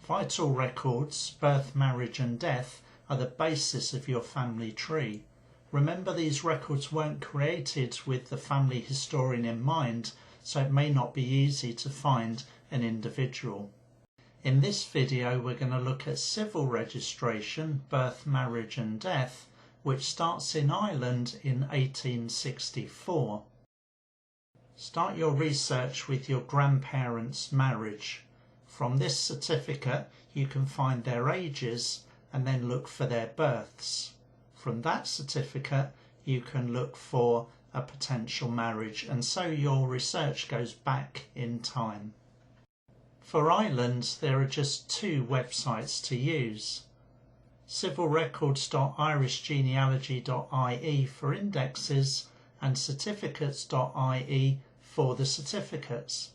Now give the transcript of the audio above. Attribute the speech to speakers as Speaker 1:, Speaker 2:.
Speaker 1: Vital records, birth, marriage and death, are the basis of your family tree. Remember, these records weren't created with the family historian in mind, so it may not be easy to find an individual. In this video we're going to look at civil registration, birth, marriage and death, which starts in Ireland in 1864. Start your research with your grandparents' marriage. From this certificate you can find their ages and then look for their births. From that certificate you can look for a potential marriage, and so your research goes back in time. For Ireland there are just two websites to use: civilrecords.irishgenealogy.ie for indexes and certificates.ie for the certificates.